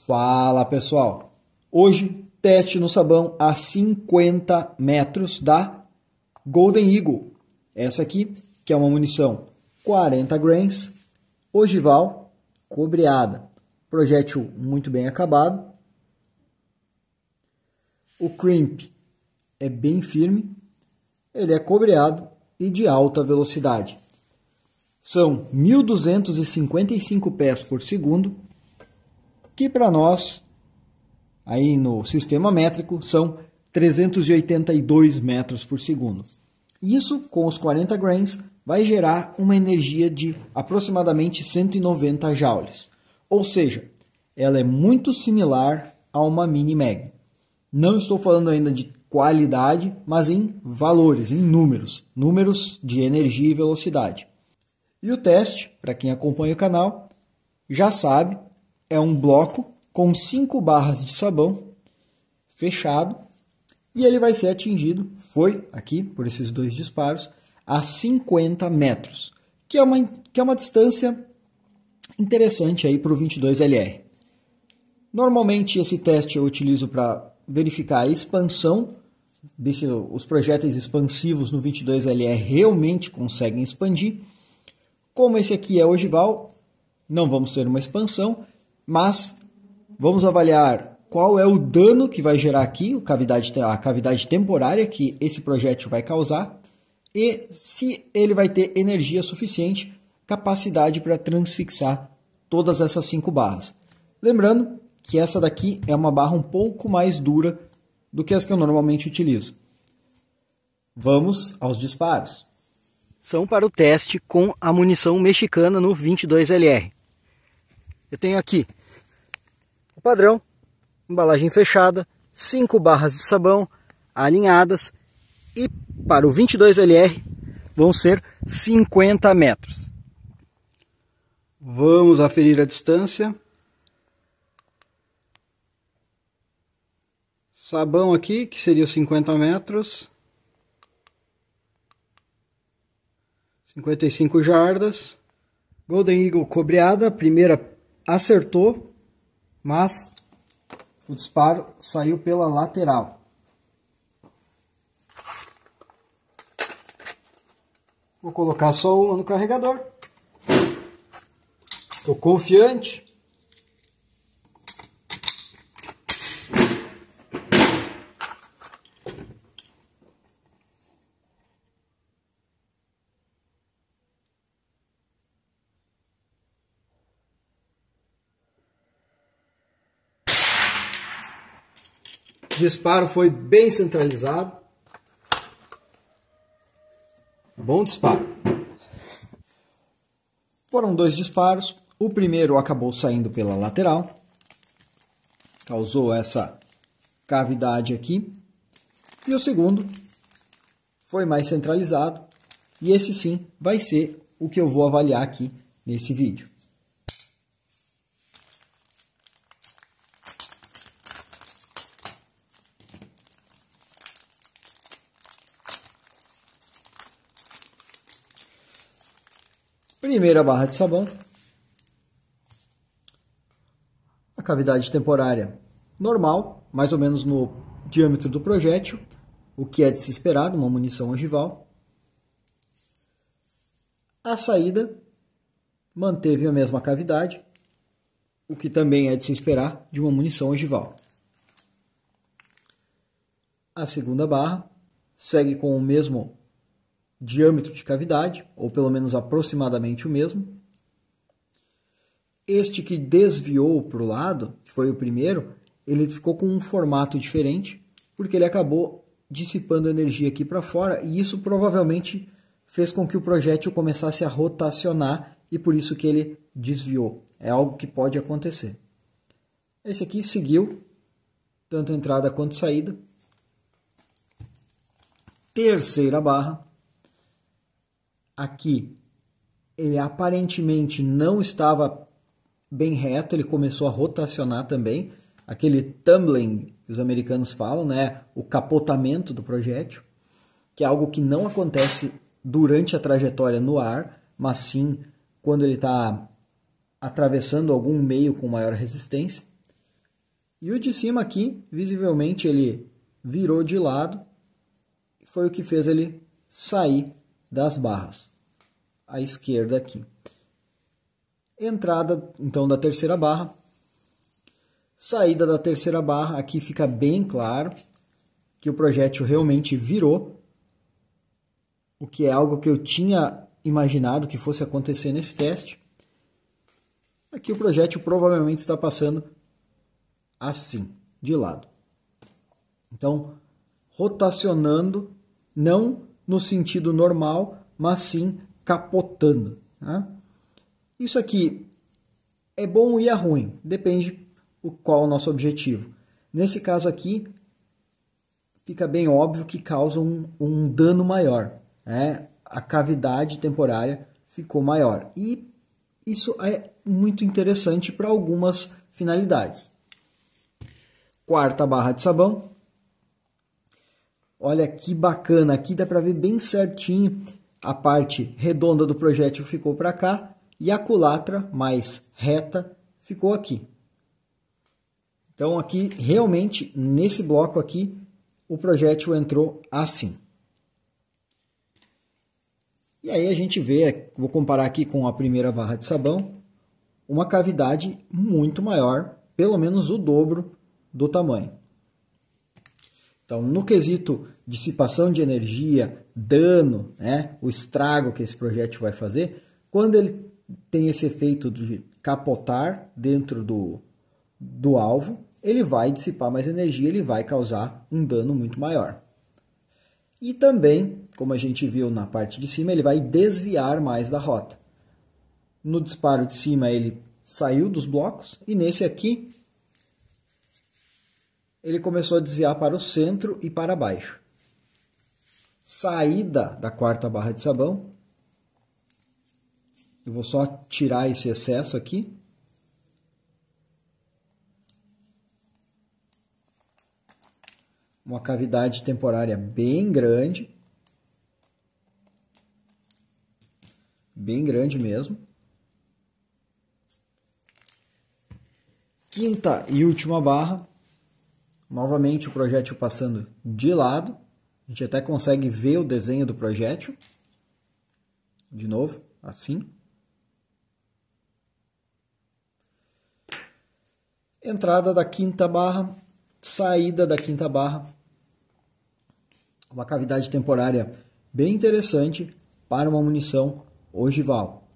Fala pessoal, hoje teste no sabão a 50 metros da Golden Eagle. Essa aqui que é uma munição 40 grains, ogival, cobreada, projétil muito bem acabado. O crimp é bem firme, ele é cobreado e de alta velocidade. São 1.255 pés por segundo, que para nós, aí no sistema métrico, são 382 metros por segundo. Isso, com os 40 grains, vai gerar uma energia de aproximadamente 190 joules. Ou seja, ela é muito similar a uma Mini Mag. Não estou falando ainda de qualidade, mas em valores, em números. Números de energia e velocidade. E o teste, para quem acompanha o canal, já sabe, é um bloco com 5 barras de sabão fechado e ele vai ser atingido, foi aqui por esses dois disparos, a 50 metros, que é uma distância interessante aí para o 22LR. Normalmente esse teste eu utilizo para verificar a expansão, ver se os projéteis expansivos no 22LR realmente conseguem expandir. Como esse aqui é ogival, não vamos ter uma expansão, mas vamos avaliar qual é o dano que vai gerar aqui, a cavidade temporária que esse projétil vai causar e se ele vai ter energia suficiente, capacidade para transfixar todas essas 5 barras. Lembrando que essa daqui é uma barra um pouco mais dura do que as que eu normalmente utilizo. Vamos aos disparos. São para o teste com a munição mexicana no 22LR. Eu tenho aqui o padrão, embalagem fechada, 5 barras de sabão alinhadas e para o 22LR vão ser 50 metros. Vamos aferir a distância. Sabão aqui, que seria os 50 metros. 55 jardas. Golden Eagle cobreada, a primeira acertou, mas o disparo saiu pela lateral. Vou colocar só uma no carregador. Estou confiante. O disparo foi bem centralizado. Bom disparo. Foram 2 disparos. O primeiro acabou saindo pela lateral. Causou essa cavidade aqui. E o segundo foi mais centralizado. E esse sim vai ser o que eu vou avaliar aqui nesse vídeo. Primeira barra de sabão, a cavidade temporária normal, mais ou menos no diâmetro do projétil, o que é de se esperar de uma munição ogival. A saída manteve a mesma cavidade, o que também é de se esperar de uma munição ogival. A segunda barra segue com o mesmo diâmetro de cavidade, ou pelo menos aproximadamente o mesmo. Este que desviou para o lado, que foi o primeiro, ele ficou com um formato diferente, porque ele acabou dissipando energia aqui para fora, e isso provavelmente fez com que o projétil começasse a rotacionar, e por isso que ele desviou. É algo que pode acontecer. Esse aqui seguiu, tanto entrada quanto saída. Terceira barra. Aqui, ele aparentemente não estava bem reto, ele começou a rotacionar também. Aquele tumbling que os americanos falam, né? O capotamento do projétil, que é algo que não acontece durante a trajetória no ar, mas sim quando ele está atravessando algum meio com maior resistência. E o de cima aqui, visivelmente, ele virou de lado. Foi o que fez ele sair das barras. À esquerda aqui. Entrada, então, da terceira barra. Saída da terceira barra. Aqui fica bem claro que o projétil realmente virou. O que é algo que eu tinha imaginado que fosse acontecer nesse teste. Aqui o projétil provavelmente está passando assim, de lado. Então, rotacionando, não no sentido normal, mas sim capotando. Tá? Isso aqui é bom e é ruim, depende qual é o nosso objetivo. Nesse caso aqui, fica bem óbvio que causa um dano maior. Né? A cavidade temporária ficou maior. E isso é muito interessante para algumas finalidades. Quarta barra de sabão. Olha que bacana, aqui dá para ver bem certinho. A parte redonda do projétil ficou para cá e a culatra mais reta ficou aqui. Então aqui, realmente, nesse bloco aqui, o projétil entrou assim. E aí a gente vê, vou comparar aqui com a primeira barra de sabão, uma cavidade muito maior, pelo menos o dobro do tamanho. Então, no quesito dissipação de energia, dano, né, o estrago que esse projétil vai fazer, quando ele tem esse efeito de capotar dentro do alvo, ele vai dissipar mais energia, ele vai causar um dano muito maior. E também, como a gente viu na parte de cima, ele vai desviar mais da rota. No disparo de cima ele saiu dos blocos e nesse aqui ele começou a desviar para o centro e para baixo. Saída da quarta barra de sabão. Eu vou só tirar esse excesso aqui. Uma cavidade temporária bem grande. Bem grande mesmo. Quinta e última barra. Novamente o projétil passando de lado. A gente até consegue ver o desenho do projétil. De novo, assim. Entrada da quinta barra. Saída da quinta barra. Uma cavidade temporária bem interessante para uma munição ogival.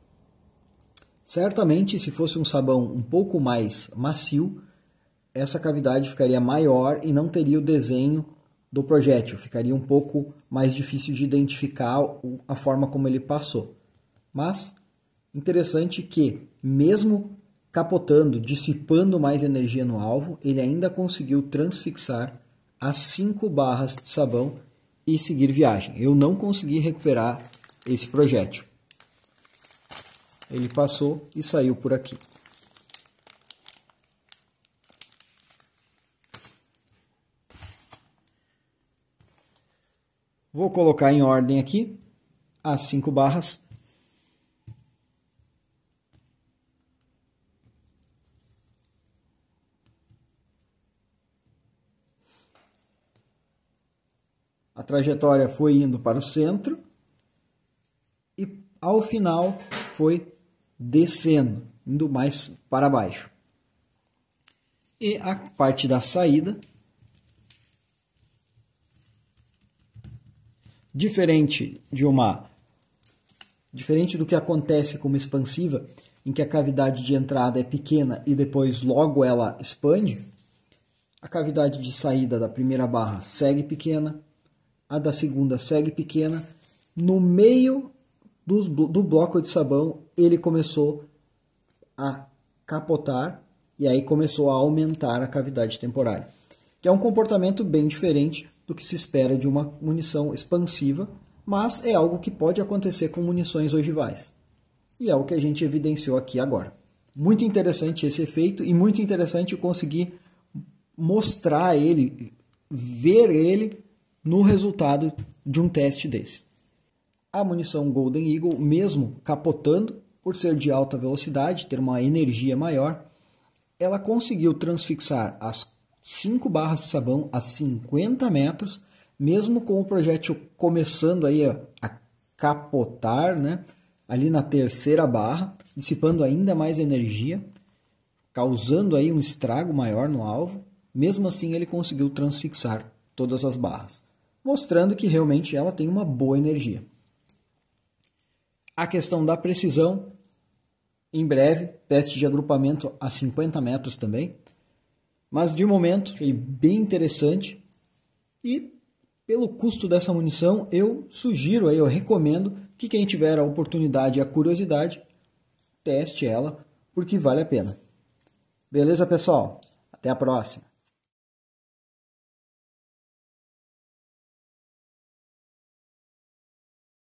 Certamente, se fosse um sabão um pouco mais macio, essa cavidade ficaria maior e não teria o desenho do projétil. Ficaria um pouco mais difícil de identificar a forma como ele passou. Mas, interessante que, mesmo capotando, dissipando mais energia no alvo, ele ainda conseguiu transfixar as 5 barras de sabão e seguir viagem. Eu não consegui recuperar esse projétil. Ele passou e saiu por aqui. Vou colocar em ordem aqui as 5 barras. A trajetória foi indo para o centro e ao final foi descendo, indo mais para baixo. E a parte da saída, diferente do que acontece com uma expansiva, em que a cavidade de entrada é pequena e depois logo ela expande, a cavidade de saída da primeira barra segue pequena, a da segunda segue pequena. No meio do bloco de sabão, ele começou a capotar e aí começou a aumentar a cavidade temporária, que é um comportamento bem diferente do que se espera de uma munição expansiva, mas é algo que pode acontecer com munições ogivais. E é o que a gente evidenciou aqui agora. Muito interessante esse efeito e muito interessante conseguir mostrar ele, ver ele no resultado de um teste desse. A munição Golden Eagle, mesmo capotando, por ser de alta velocidade, ter uma energia maior, ela conseguiu transfixar as 5 barras de sabão a 50 metros, mesmo com o projétil começando aí a capotar, né? Ali na terceira barra, dissipando ainda mais energia, causando aí um estrago maior no alvo. Mesmo assim, ele conseguiu transfixar todas as barras, mostrando que realmente ela tem uma boa energia. A questão da precisão, em breve, teste de agrupamento a 50 metros também. Mas de momento, é bem interessante. E pelo custo dessa munição, eu sugiro, eu recomendo que quem tiver a oportunidade e a curiosidade, teste ela, porque vale a pena. Beleza, pessoal? Até a próxima!